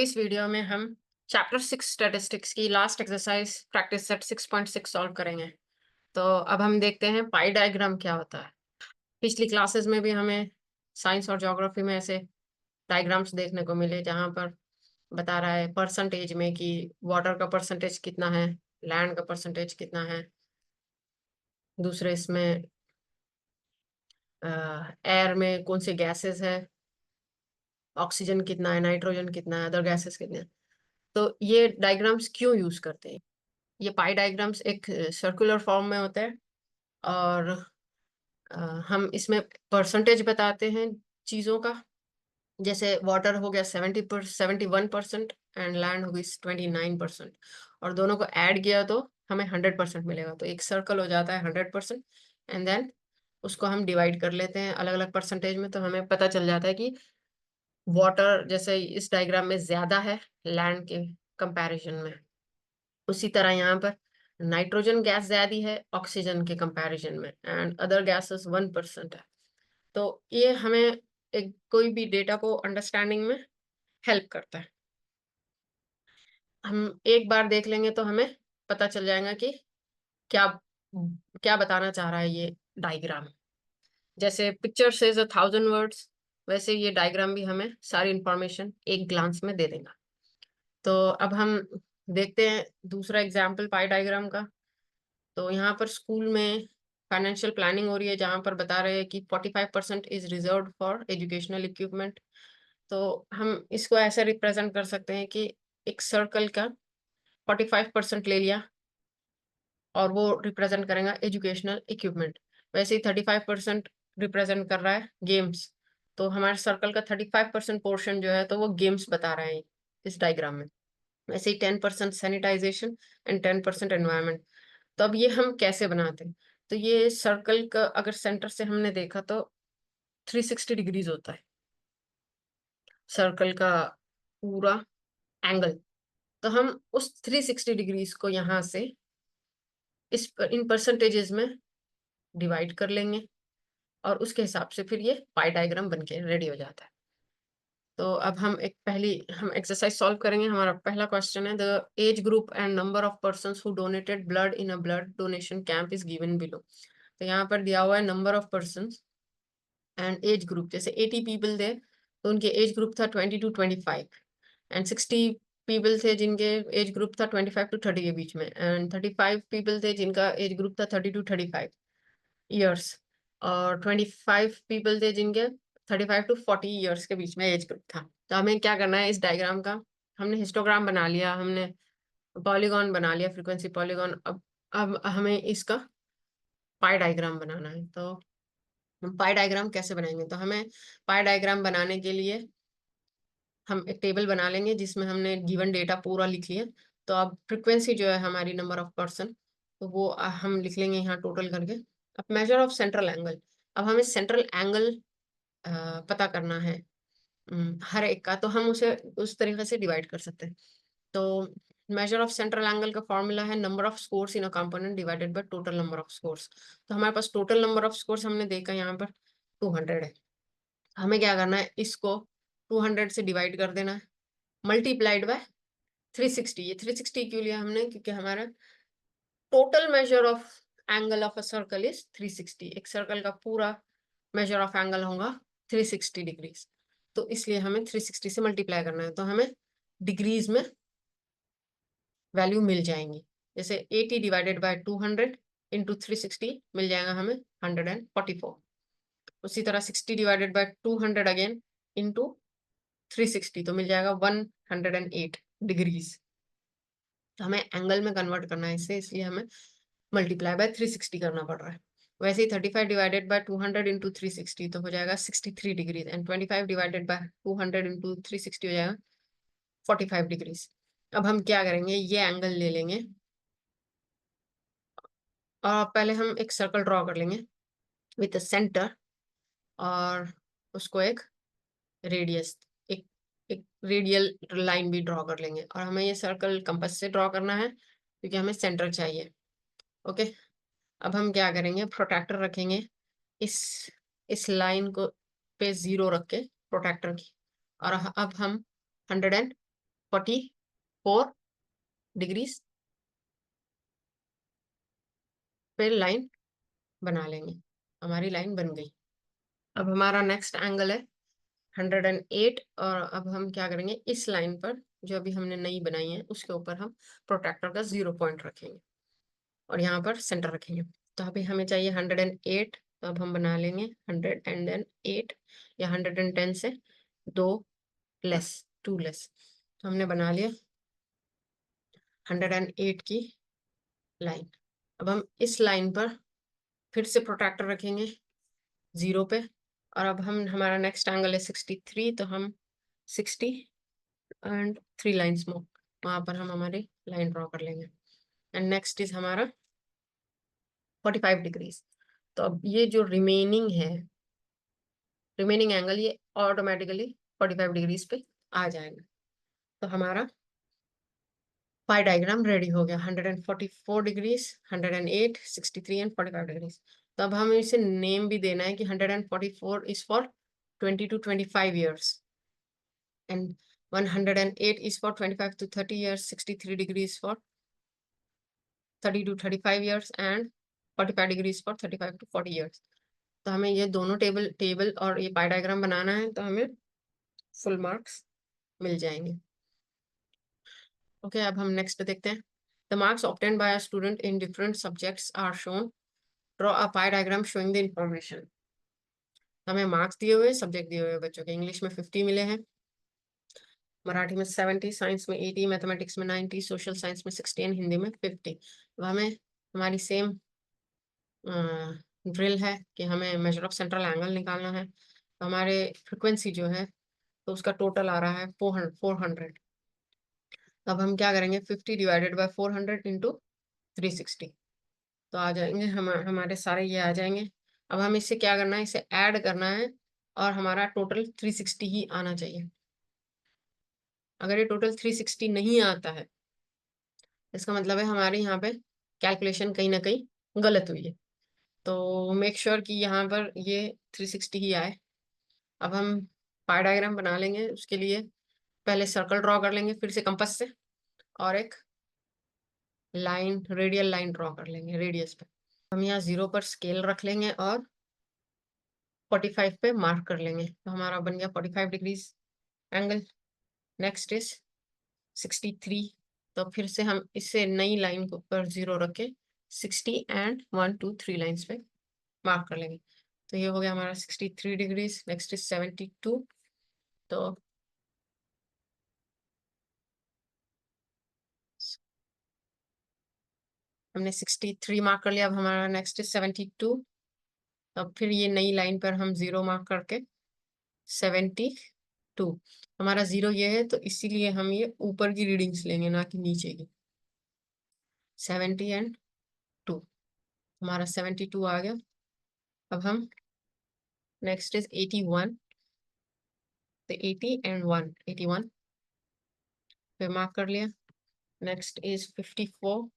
इस वीडियो में हम चैप्टर 6 स्टैटिस्टिक्स की last exercise practice set 6.6 solve करेंगे। तो अब हम देखते हैं पाई डायग्राम क्या होता है। पिछली क्लासेस में भी हमें साइंस और ज्योग्राफी में ऐसे डायग्राम्स देखने को मिले जहाँ पर बता रहा है परसेंटेज में कि वाटर का परसेंटेज कितना है, लैंड का परसेंटेज कितना है। दूसरे इसमें एयर में कौन से गैसेस है, ऑक्सीजन कितना है, नाइट्रोजन कितना है, अदर गैसेस कितने हैं। तो ये डायग्राम्स क्यों यूज करते हैं? ये पाई डायग्राम्स एक सर्कुलर फॉर्म में होते हैं और अ, हम इसमें परसेंटेज बताते हैं चीज़ों का। जैसे वाटर हो गया 71% एंड लैंड हो गई 29%, और दोनों को ऐड किया तो हमें 100% मिलेगा। तो एक सर्कल हो जाता है 100%, एंड देन उसको हम डिवाइड कर लेते हैं अलग अलग परसेंटेज में, तो हमें पता चल जाता है कि वाटर जैसे इस डायग्राम में ज्यादा है लैंड के कंपैरिजन में। उसी तरह यहाँ पर नाइट्रोजन गैस ज्यादा है ऑक्सीजन के कंपैरिजन में, एंड अदर गैसेस 1% है। तो ये हमें एक कोई भी डेटा को अंडरस्टैंडिंग में हेल्प करता है। हम एक बार देख लेंगे तो हमें पता चल जाएगा कि क्या क्या बताना चाह रहा है ये डायग्राम। जैसे पिक्चर सेज 1,000 वर्ड्स, वैसे ये डायग्राम भी हमें सारी इंफॉर्मेशन एक ग्लांस में दे देगा। तो अब हम देखते हैं दूसरा एग्जाम्पल पाई डायग्राम का। तो यहाँ पर स्कूल में फाइनेंशियल प्लानिंग हो रही है जहाँ पर बता रहे हैं कि 45% is reserved for educational equipment. तो हम इसको ऐसे रिप्रेजेंट कर सकते हैं कि एक सर्कल का 45% ले लिया और वो रिप्रेजेंट करेगा एजुकेशनल इक्विपमेंट। वैसे ही 35% रिप्रेजेंट कर रहा है गेम्स। तो हमारे सर्कल का 35% पोर्शन जो है तो वो गेम्स बता रहे हैं इस डायग्राम में। वैसे ही 10% सैनिटाइजेशन एंड 10% एनवायरमेंट। तो अब ये हम कैसे बनाते हैं? तो ये सर्कल का अगर सेंटर से हमने देखा तो 360 डिग्रीज होता है सर्कल का पूरा एंगल। तो हम उस 360 डिग्रीज को यहाँ से इन परसेंटेजेस में डिवाइड कर लेंगे और उसके हिसाब से फिर ये पाई डायग्राम बन के रेडी हो जाता है। तो अब हम एक्सरसाइज सॉल्व करेंगे। हमारा पहला क्वेश्चन है the age group and number of persons who donated blood in a blood donation camp is given below. तो यहाँ पर दिया हुआ है number of persons and age group. जैसे 80 पीपल थे तो उनके एज ग्रुप था 20 to 25, एंड 60 पीपल थे जिनके एज ग्रुप था 25 to 30 के बीच में, एंड 35 पीपल थे जिनका एज ग्रुप था 30 to 35 ईयर्स, और 25 पीपल थे जिनके 35 to 40 ईयर्स के बीच में एज ग्रुप था। तो हमें क्या करना है इस डायग्राम का? हमने हिस्टोग्राम बना लिया, हमने पॉलीगॉन बना लिया, फ्रीक्वेंसी पॉलीगॉन। अब हमें इसका पाई डायग्राम बनाना है। तो हम पाई डायग्राम कैसे बनाएंगे? तो हमें पाई डायग्राम बनाने के लिए हम एक टेबल बना लेंगे जिसमें हमने गिवन डेटा पूरा लिख लिया। तो अब फ्रीक्वेंसी जो है हमारी नंबर ऑफ पर्सन, तो वो हम लिख लेंगे यहाँ टोटल करके। अब मेजर ऑफ सेंट्रल एंगल। अब हमें सेंट्रल एंगल पता करना है हर एक का, तो हम उसे उस तरीके से डिवाइड कर सकते हैं। तो मेजर ऑफ सेंट्रल एंगल का फॉर्मूला है number of scores in a component divided by total number of scores. तो हमारे पास टोटल नंबर ऑफ स्कोर्स हमने देखा यहाँ पर 200 है। हमें क्या करना है, इसको 200 से डिवाइड कर देना है, मल्टीप्लाइड बाय 360। ये 360 क्यों लिया हमने? क्योंकि हमारा total measure of angle of a circle is 360। एक सर्कल का पूरा मेजर ऑफ एंगल होगा 360 डिग्रीज। तो इसलिए हमें 360 से मल्टीप्लाई करना है, तो हमें डिग्रीज में वैल्यू मिल जाएंगी। जैसे 80 डिवाइडेड बाय 200 इंटू 360 मिल जाएगा हमें 144। उसी तरह 60 डिवाइडेड बाय 200 अगेन इंटू 360 तो मिल जाएगा 108 डिग्रीज। तो हमें एंगल में कन्वर्ट करना है इसे, इसलिए हमें मल्टीप्लाई बाय 360 करना पड़ रहा है। वैसे ही 35 डिवाइडेड बाय 200 इंटू 360 तो हो जाएगा 63 degrees, and 25 divided by 200 into 360 हो जाएगा 45 डिग्रीज। अब हम क्या करेंगे, ये एंगल ले लेंगे और पहले हम एक सर्कल ड्रॉ कर लेंगे विथ सेंटर, और उसको एक रेडियस, एक एक रेडियल लाइन भी ड्रॉ कर लेंगे। और हमें ये सर्कल कंपास से ड्रॉ करना है क्योंकि हमें सेंटर चाहिए। ओके, अब हम क्या करेंगे, प्रोट्रैक्टर रखेंगे इस इस लाइन को पे 0 रख के प्रोट्रैक्टर की, और अब हम 100 44 डिग्रीज पे लाइन बना लेंगे। हमारी लाइन बन गई। अब हमारा नेक्स्ट एंगल है 108 और अब हम क्या करेंगे, इस लाइन पर जो अभी हमने नई बनाई है उसके ऊपर हम प्रोट्रैक्टर का 0 पॉइंट रखेंगे और यहाँ पर सेंटर रखेंगे। तो अभी हमें चाहिए 108, तो अब हम बना लेंगे 108 या 110 से 2 लेस 2 लेस। तो हमने बना लिया 108 की लाइन। अब हम इस लाइन पर फिर से प्रोट्रैक्टर रखेंगे 0 पे और अब हम हमारा नेक्स्ट एंगल है 63, तो हम 60 एंड 3 लाइन्स मोर वहां पर हम हमारी लाइन ड्रॉ कर लेंगे। एंड नेक्स्ट इज हमारा 45 डिग्रीज। तो अब ये जो रिमेनिंग एंगल ये ऑटोमेटिकली 45 डिग्रीज पे आ जाएगा। तो हमारा पाई डायग्राम रेडी हो गया। 144 डिग्रीज, 108, 63 एंड 45 डिग्रीज। तो अब हमें इसे नेम भी देना है कि 144 is for 20 to 25 years and 108 is for 25 to 30 years, 63 degrees for 30 to 35 years and 45 degrees for 35 to 40 years। तो हमें ये दोनों टेबल और ये पाई डायग्राम बनाना है, तो हमें फुल मार्क्स मिल जाएंगे। ओके, अब हम नेक्स्ट देखते हैं। The marks obtained by a student in different subjects are shown. Draw a pie diagram showing the information. हमें मार्क्स दिए हुए, सब्जेक्ट दिए हुए बच्चों के। इंग्लिश में 50 मिले हैं, मराठी में 70, साइंस में 80, मैथमेटिक्स में 90, सोशल साइंस में 60, हिंदी में 50। तो हमें हमारी सेम ड्रिल है कि हमें मेजर ऑफ सेंट्रल एंगल निकालना है। तो हमारे फ्रिक्वेंसी जो है तो उसका टोटल आ रहा है 400। अब हम क्या करेंगे, 50 डिवाइडेड बाय 400 इंटू 360। तो आ जाएंगे हमारे सारे ये आ जाएंगे। अब हम इससे क्या करना है, इसे ऐड करना है और हमारा टोटल 360 ही आना चाहिए। अगर ये टोटल 360 नहीं आता है, इसका मतलब है हमारे यहाँ पे कैलकुलेशन कहीं ना कहीं गलत हुई है। तो मेक श्योर कि यहाँ पर ये 360 ही आए। अब हम पाई डायग्राम बना लेंगे। उसके लिए पहले सर्कल ड्रॉ कर लेंगे फिर से कंपास से, और एक लाइन, रेडियल लाइन ड्रॉ कर लेंगे रेडियस पे। हम यहाँ 0 पर स्केल रख लेंगे और 45 पे मार्क कर लेंगे। तो हमारा बन गया 45 डिग्रीज एंगल। Next is 63। तो फिर से हम इससे नई लाइन के ऊपर 0 रख के 60 एंड 1 2 3 लाइन्स पे मार्क कर लेंगे। तो ये हो गया हमारा 63 डिग्रीज। Next is 72। तो हमने 63 मार्क कर लिया। अब हमारा नेक्स्ट इज 72। अब फिर ये नई लाइन पर हम 0 मार्क करके 72। हमारा 0 ये है तो इसीलिए हम ये ऊपर की रीडिंग्स लेंगे ना कि नीचे की। 70 एंड 2, हमारा 72 आ गया। अब हम नेक्स्ट इज 81। तो 80 एंड 1, 81 पे मार्क कर लिया। नेक्स्ट इज 54,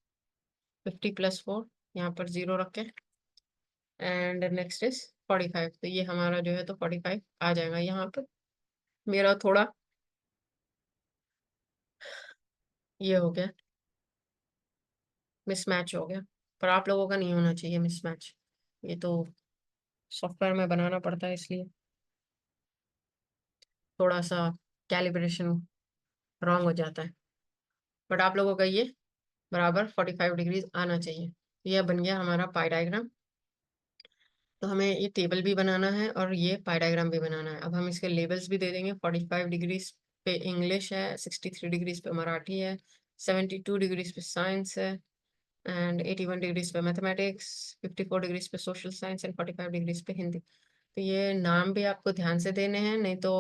50 प्लस 4 यहाँ पर 0 रख के। And next is 45। तो ये हमारा जो है तो 45 आ जाएगा। यहाँ पर मेरा थोड़ा ये हो गया, मिसमैच हो गया, पर आप लोगों का नहीं होना चाहिए मिसमैच। ये तो सॉफ्टवेयर में बनाना पड़ता है इसलिए थोड़ा सा कैलिब्रेशन रॉन्ग हो जाता है। बट आप लोगों का ये बराबर 45 डिग्रीज आना चाहिए। यह बन गया हमारा पाई डायग्राम। तो हमें ये टेबल भी बनाना है और ये पाई डायग्राम भी बनाना है। अब हम इसके लेबल्स भी दे देंगे। 45 डिग्रीज पे इंग्लिश है, 63 डिग्रीज पे मराठी है, 72 डिग्रीज पे साइंस है, एंड 81 डिग्रीज पे मैथमेटिक्स, 54 डिग्रीज पे सोशल साइंस एंड 45 डिग्रीज पे हिंदी। तो ये नाम भी आपको ध्यान से देने हैं, नहीं तो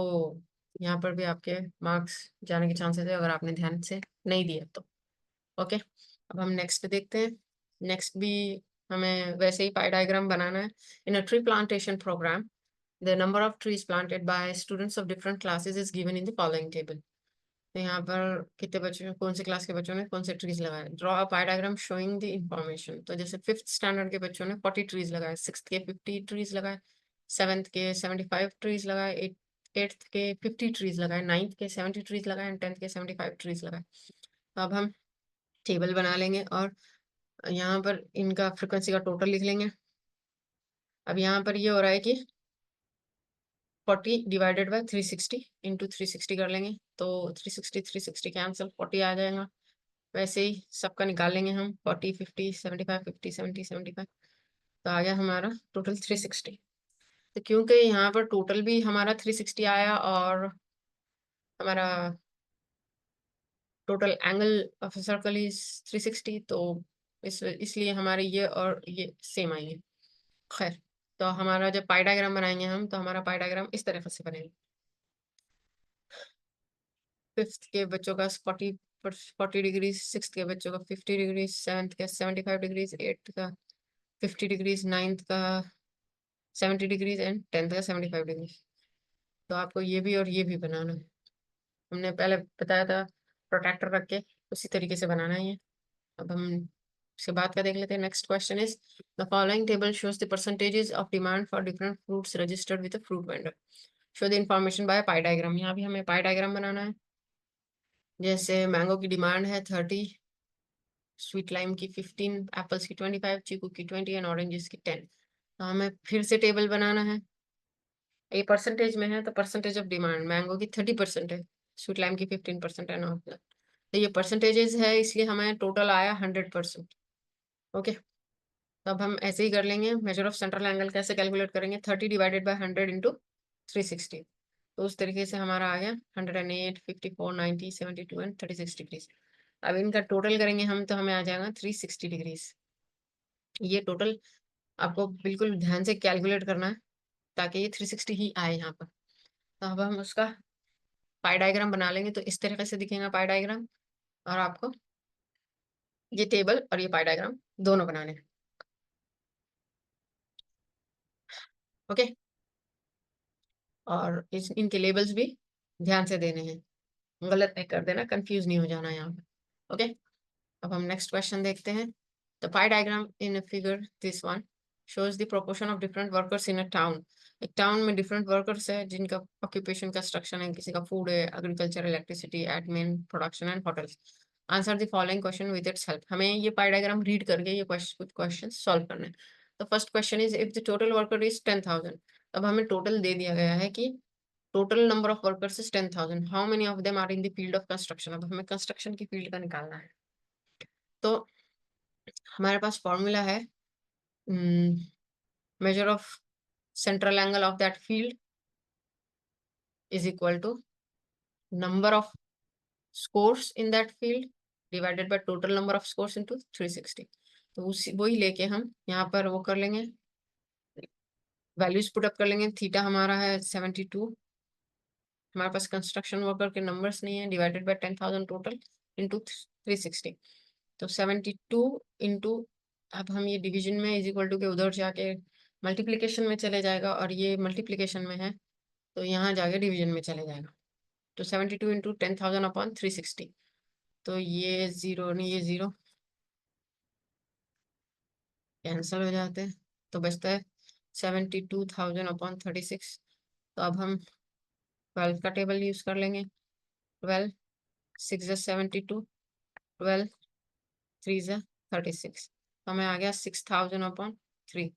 यहाँ पर भी आपके मार्क्स जाने के चांसेस है अगर आपने ध्यान से नहीं दिया तो। ओके, अब हम नेक्स्ट देखते हैं। नेक्स्ट भी हमें वैसे ही पाई डायग्राम बनाना है। In a tree plantation program the number of trees planted by students of different classes is given in the following table. तो यहाँ पर कितने बच्चों, कौन से क्लास के बच्चों ने कौन से ट्रीज लगाए। Draw a pie diagram showing the information. तो जैसे 5th स्टैंडर्ड के बच्चों ने 40 ट्रीज लगाए, 6th के 50 ट्रीज लगाए, 7th के 75 ट्रीज लगाए, 8th के 50 ट्रीज लगाए, 9th के 70 ट्रीज लगाए एंड 10th के 75 ट्रीज लगाए। तो अब हम टेबल बना लेंगे और यहाँ पर इनका फ्रिक्वेंसी का टोटल लिख लेंगे। अब यहाँ पर ये हो रहा है कि 40 डिवाइडेड बाय 360 इंटू 360 कर लेंगे, तो 360 कैंसिल, 40 आ जाएगा। वैसे ही सबका निकाल लेंगे हम, 40 50 75 50 70 75, तो आ गया हमारा टोटल 360। तो क्योंकि यहाँ पर टोटल भी हमारा 360 आया और हमारा total angle of circle is 360, तो इसलिए हमारे ये और ये सेम आएंगे। खैर, तो हमारा जब पाई डायग्राम बनाएंगे हम, तो हमारा पाई डायग्राम इस तरह से बनेगा। 5th के बच्चों का 40 डिग्रीज, 6th के बच्चों का 50 डिग्रीज, 7th का 75 डिग्रीज, 8th का 50 डिग्रीज, 9th का 70 डिग्रीज एंड 10th का 75 डिग्रीज। तो आपको ये भी और ये भी बनाना है। हमने पहले बताया था प्रोट्रैक्टर रख के उसी तरीके से बनाना है ये। अब हम इसके बाद का देख लेते हैं। Next question is the following table shows the percentages of demand for different fruits registered with a fruit vendor. Show the information by pi diagram. यहाँ भी हमें पाई डायग्राम बनाना है। जैसे मैंगो की डिमांड है 30, स्वीट लाइम की 15, एप्पल्स की 25, चीकू की 20 एंड ऑरेंजेस की 10। तो हमें फिर से टेबल बनाना है। ये परसेंटेज में है, तो परसेंटेज ऑफ डिमांड मैंगो की 30% है, स्वीट लाइम की 15% है, नॉट। तो ये परसेंटेजेस है, इसलिए हमें टोटल आया 100%। ओके, तो अब हम ऐसे ही कर लेंगे। मेजर ऑफ सेंट्रल एंगल कैसे कैलकुलेट करेंगे, 30 डिवाइडेड बाय 100 इंटू 360। तो उस तरीके से हमारा आ गया 108, 54, 90, 72 एंड 36 डिग्रीज। अब इनका टोटल करेंगे हम, तो हमें आ जाएगा 360 डिग्रीज। ये टोटल आपको बिल्कुल ध्यान से कैलकुलेट करना है ताकि ये 360 ही आए यहाँ पर। तो अब हम उसका पाई डायग्राम बना लेंगे, तो इस तरीके से दिखेगा पाई डायग्राम। और आपको ये टेबल और ये पाई डायग्राम दोनों बनाने हैं। ओके, और इनके लेबल्स भी ध्यान से देने हैं, गलत नहीं कर देना, कंफ्यूज नहीं हो जाना यहाँ पे। ओके, अब हम नेक्स्ट क्वेश्चन देखते हैं। The pi diagram in figure this one shows the proportion of different workers in a town। एक टाउन में डिफरेंट वर्कर्स है जिनका ऑक्यूपेशन कंस्ट्रक्शन है, किसी का फूड है, agriculture, electricity, admin, production and hotels. Answer the following question with its help. हमें ये पाई डायग्राम रीड करके ये कुछ क्वेश्चन सॉल्व करने हैं। तो first question is if the total worker is 10,000। अब हमें टोटल दे दिया गया है कि total number of workers is 10,000, how many of them are in the field of construction. अब हमें कंस्ट्रक्शन की फील्ड का निकालना है। तो हमारे पास फॉर्मूला है, measure of central angle of that field is equal to number of scores in that field divided by total number of scores into 360। तो उसी वही लेके हम यहाँ पर वो कर लेंगे, वैल्यूज पुट अप कर लेंगे। थीटा हमारा है 72, हमारे पास कंस्ट्रक्शन वर्कर के नंबर्स नहीं है, डिवाइडेड बाय 10,000 टोटल इंटू 360। तो 72 इंटू, अब हम ये डिवीजन में इज इक्वल टू के उधर जाके मल्टीप्लीकेशन में चले जाएगा, और ये मल्टीप्लीकेशन में है तो यहाँ जाके डिवीजन में चले जाएगा। तो 72 इंटू 10,000 अपॉन 360, तो ये जीरो नहीं, ये जीरो कैंसिल हो जाते हैं, तो बचता है 72,000 अपॉन 36। तो अब हम 12 का टेबल यूज कर लेंगे। 12 6 is 72, 12 3 is 36। तो हमें आ गया 6,000 अपॉन 3,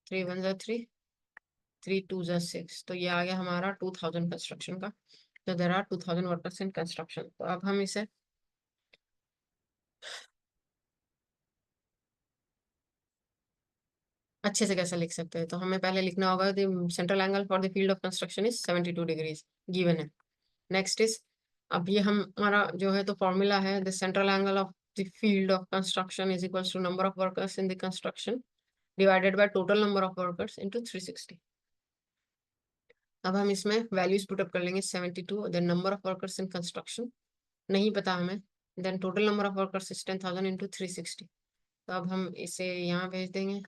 3 1 is 3, 3 2 is 6। तो ये आ गया हमारा 2,000 कंस्ट्रक्शन का। तो there are 2,000 workers in construction. तो अब हम इसे अच्छे से कैसे लिख सकते हैं, तो हमें पहले लिखना होगा the central angle for the field of construction is 72 degrees given है। नेक्स्ट इज, अब ये हमारा जो है तो फॉर्मूला है the central angle of the field of construction is equals to number of workers in the construction divided by total number of workers into 360। अब हम इसमें वैल्यूज पुट अप कर लेंगे, 72 then number of workers in construction नहीं पता हमें, then total number of workers is 10,000 into 360। तो अब हम इसे यहाँ भेज देंगे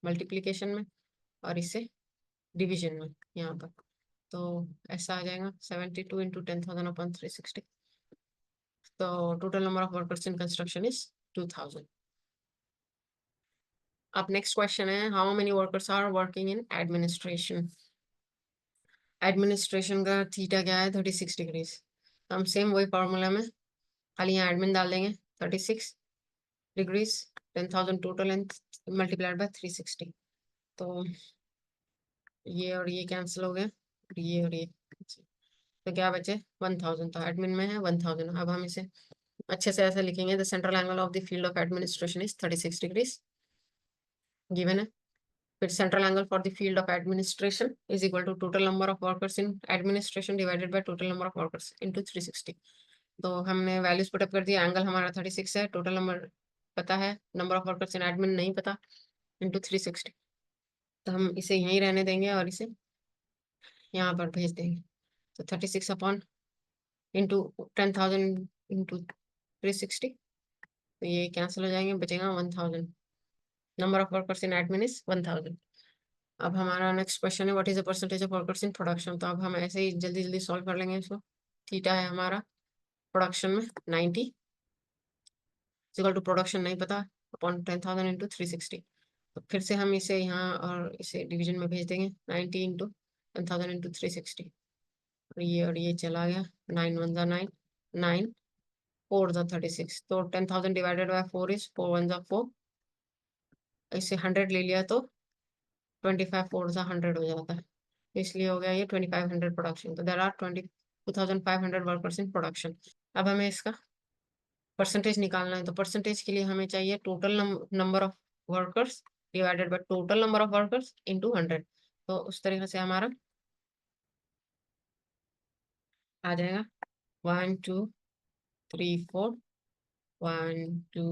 मल्टीप्लीकेशन में और इसे डिवीजन में यहाँ पर। तो ऐसा आ जाएगा 72 इंटू 10,000 अपॉन 360। तो total number of workers in construction is 2,000। अब नेक्स्ट क्वेश्चन है how many workers are working in administration. Administration का थीटा क्या है 36 डिग्रीज। हम सेम वही फॉर्मूला में खाली यहाँ एडमिन डाल देंगे 36 degrees 10,000 total and multiplied by 360। तो ये और ये कैंसिल हो गया और ये तो क्या बचे 1000। तो एडमिन में है 1000। अब हम इसे अच्छे से ऐसे लिखेंगे the central angle of the field of administration is 36 degrees given है। फिर central angle for the field of administration is equal to total number of workers in administration divided by total number of workers into 360। तो हमने values put up कर दिया। Angle हमारा 36 है, total number पता है, number of workers in admin नहीं पता, इंटू 360। तो हम इसे यहीं रहने देंगे और इसे यहाँ पर भेज देंगे। तो 36 अपॉन इंटू 10,000 इंटू 360, तो ये कैंसिल हो जाएंगे, बचेगा 1000। Number of workers in admin is 1000। अब हमारा नेक्स्ट क्वेश्चन है what is the percentage of workers in production. तो अब हम ऐसे ही जल्दी जल्दी सॉल्व कर लेंगे इसको। थीटा है हमारा प्रोडक्शन में 90 इक्वल टू प्रोडक्शन नहीं पता अपॉन 10,000 इंटू 360। तो फिर से हम इसे यहाँ और इसे डिवीजन में भेज देंगे 90 इंटू 10,000 इंटू 360। और ये चला गया 9 1 जा 9 9 4 जा 36। तो 10,000 डिवाइडेड बाय 4 इज 4 1 जा 4। इसे 100 ले लिया तो 25 4 जा 100 हो जाता है, इसलिए हो गया ये 2500 प्रोडक्शन। तो there are 22,500 workers in production. अब हमें इसका परसेंटेज निकालना है। तो परसेंटेज के लिए हमें चाहिए total number of workers divided by total number of workers into 100। तो उस तरीके से हमारा आ जाएगा 1 2 3 4 1 2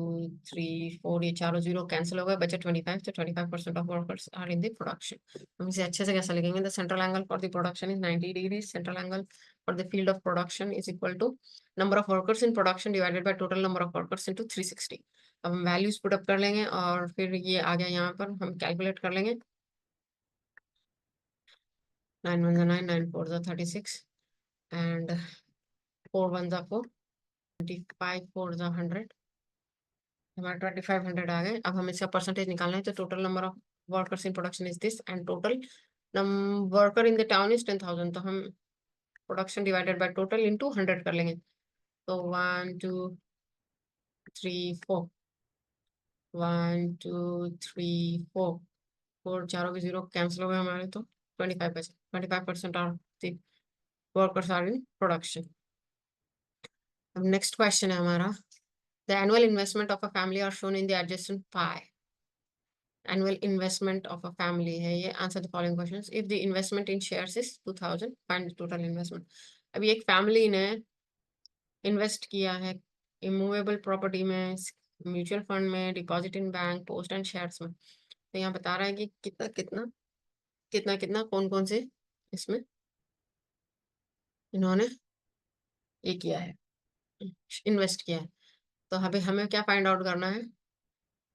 3 4। ये चारों जीरो कैंसिल हो गए, बचे 25। तो 25% of workers are in the production. हम इसे अच्छे से कैसे लिखेंगे the central angle for the production is 90 degree. Central angle for the field of production is equal to number of workers in production divided by total number of workers into 360। अब हम values put up कर लेंगे और फिर ये आ गया यहाँ पर हम कैलकुलेट कर लेंगे। 9 1 9 9 4 36 एंड 4 1 4 25 4 100। हमारा 2500 आ गए। अब हमें इसका परसेंटेज निकालना है। तो total number of workers in production is this and total worker in the town is 10,000। तो हम production divided by total into 100 कर लेंगे। तो 1 2 3 4 1 2 3 4 4 चारों के जीरो कैंसिल हो गए हमारे। तो 25% of the workers are in production. अब नेक्स्ट क्वेश्चन है हमारा the annual investment of a family are shown in the adjacent pie. Annual investment of a family है ये। Answer the following questions. If the investment in shares is 2000, find the total investment. अभी एक family ने invest किया है immovable property में, mutual fund में, deposit in bank, post and shares में। तो यहाँ बता रहा है कि कितना कितना कितना कितना कौन कौन से इसमें इन्होंने ये किया है, इन्वेस्ट किया है। तो अभी हमें क्या फाइंड आउट करना है।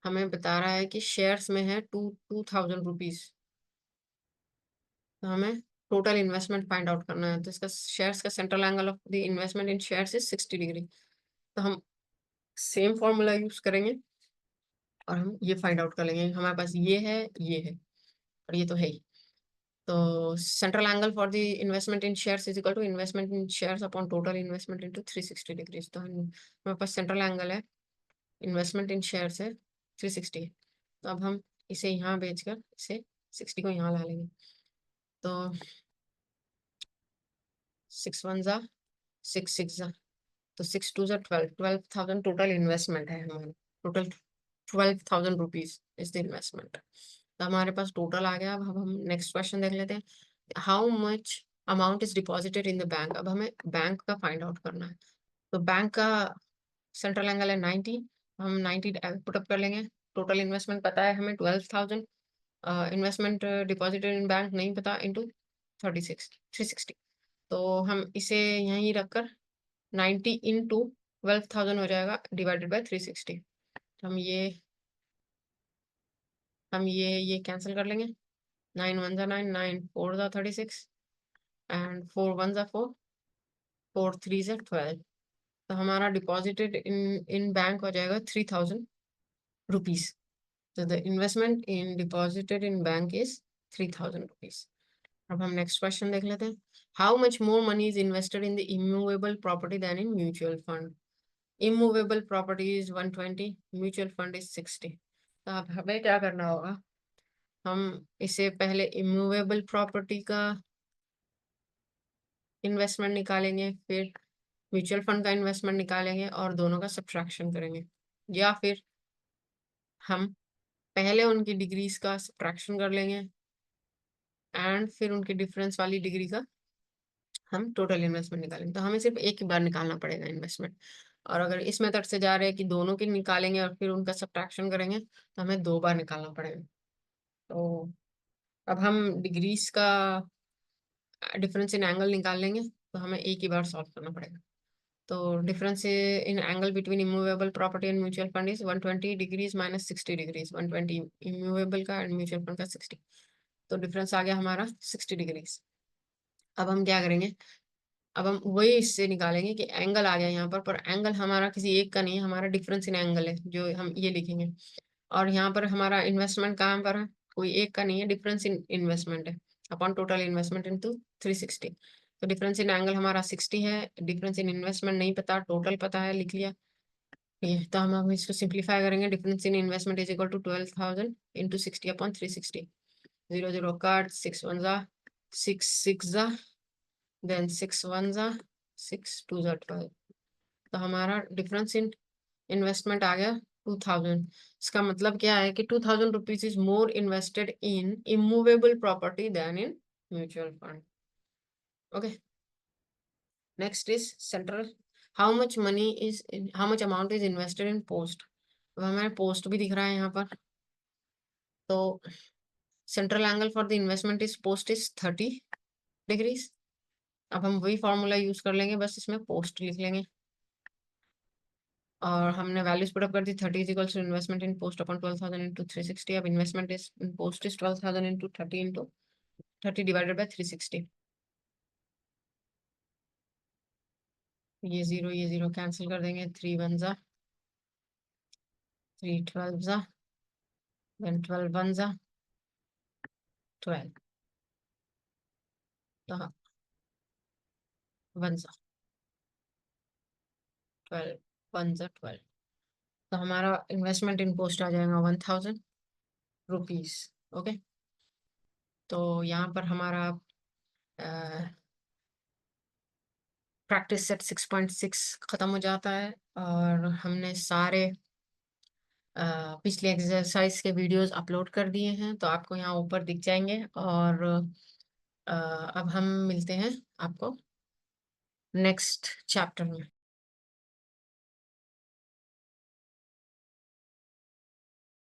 हमें बता रहा है कि शेयर्स में है 2,000 रुपीज। तो हमें टोटल इन्वेस्टमेंट फाइंड आउट करना है। तो इसका शेयर्स का central angle of the investment in shares is 60 degree. तो हम सेम फॉर्मूला यूज करेंगे और हम ये फाइंड आउट कर लेंगे। हमारे पास ये है और ये तो है ही। तो central angle for the investment in shares is equal to investment in shares upon total investment into 360 degree. तो हमारे पास सेंट्रल एंगल है, इन्वेस्टमेंट इन शेयर्स है 360 है। तो अब हम इसे यहाँ भेजकर इसे 60 को यहाँ ला लेंगे। तो 6 1 जा 6 6 जा, तो 6 2 जा 12,000 टोटल इन्वेस्टमेंट है हमारा। Total 12,000 rupees is the investment. तो हमारे पास टोटल आ गया। अब हम नेक्स्ट क्वेश्चन देख लेते हैं। How much amount is deposited in the bank. अब हमें बैंक का फाइंड आउट करना है। तो बैंक का सेंट्रल एंगल है 90। हम 90 पुटअप कर लेंगे। टोटल इन्वेस्टमेंट पता है हमें 12,000। इन्वेस्टमेंट डिपॉजिटेड इन बैंक नहीं पता, इंटू 360। तो हम इसे यहीं रखकर 90 इंटू 12,000 हो जाएगा डिवाइडेड बाय 360। हम ये कैंसिल कर लेंगे। 9 1 जा 9 9 4 जा 36 एंड 4 1 जा 4 4 3 जा 12। तो हमारा डिपॉजिटेड इन बैंक हो जाएगा 3,000 रुपीज। तो the investment in deposited in bank is 3,000 rupees. अब हम नेक्स्ट क्वेश्चन देख लेते हैं। How much more money is invested in the immovable property than in mutual fund? Immovable property is 120, mutual fund is 60। तो अब हमें क्या करना होगा, हम इसे पहले इमूवेबल प्रॉपर्टी का इन्वेस्टमेंट निकालेंगे, फिर म्यूचुअल फंड का इन्वेस्टमेंट निकालेंगे और दोनों का सब्ट्रैक्शन करेंगे, या फिर हम पहले उनकी डिग्रीज का सब्ट्रैक्शन कर लेंगे एंड फिर उनकी डिफरेंस वाली डिग्री का हम टोटल इन्वेस्टमेंट निकालेंगे। तो हमें सिर्फ एक ही बार निकालना पड़ेगा इन्वेस्टमेंट, और अगर इस मेथड से जा रहे हैं कि दोनों की निकालेंगे और फिर उनका सब्ट्रैक्शन करेंगे तो हमें 2 बार निकालना पड़ेगा। तो अब हम डिग्रीज का डिफरेंस इन एंगल निकाल लेंगे, तो हमें एक ही बार सॉल्व करना पड़ेगा। तो difference in angle between immovable property and mutual fund is 120 degrees minus 60 degrees, 120 immovable का एंड म्यूचुअल फंड का 60। तो डिफरेंस आ गया हमारा 60 डिग्रीज। अब हम क्या करेंगे, अब हम वही इससे निकालेंगे कि एंगल आ गया यहाँ पर एंगल हमारा किसी एक का नहीं है, हमारा डिफरेंस इन एंगल है जो हम ये लिखेंगे। और यहाँ पर हमारा इन्वेस्टमेंट कहाँ पर है, कोई एक का नहीं है, डिफरेंस इन इन्वेस्टमेंट है अपॉन टोटल इन्वेस्टमेंट इनटू 360। तो डिफरेंस इन एंगल हमारा 60 है, डिफरेंस इन इन्वेस्टमेंट नहीं पता, टोटल पता है, लिख लिया ये। तो हम अब इसको सिंप्लीफाई करेंगे, difference in investment is equal to 12,000 into 60 upon 360। 0 0 cut, 6 1 जा 6 6 जा, देन 6 1 जा 6 2 जा 12। तो हमारा डिफरेंस इन इन्वेस्टमेंट आ गया 2000। इसका मतलब क्या है कि 2000 rupees is more invested in immovable property than in mutual fund. Okay, next is central. How much amount is invested in post? अब हमें पोस्ट भी दिख रहा है यहाँ पर। तो central angle for the investment is post is 30 degrees. अब हम वही फॉर्मूला यूज कर लेंगे, बस इसमें पोस्ट लिख लेंगे और हमने वैल्यूज पुट अप कर दी। 30 is equals to investment in post upon 12,000 into 360। अब investment is post is 12,000 into 30 into 30 divided by 360। ये जीरो कैंसिल कर देंगे, 3 1 जा 3 12 जा, देन 12 1 जा 12, तो 1 जा 12 1 जा 12। तो हमारा इन्वेस्टमेंट इन पोस्ट आ जाएगा 1000 रुपीज। ओके, तो यहाँ पर हमारा प्रैक्टिस सेट 6.6 खत्म हो जाता है और हमने सारे पिछले एक्सरसाइज के वीडियोस अपलोड कर दिए हैं, तो आपको यहाँ ऊपर दिख जाएंगे। और अब हम मिलते हैं आपको नेक्स्ट चैप्टर में।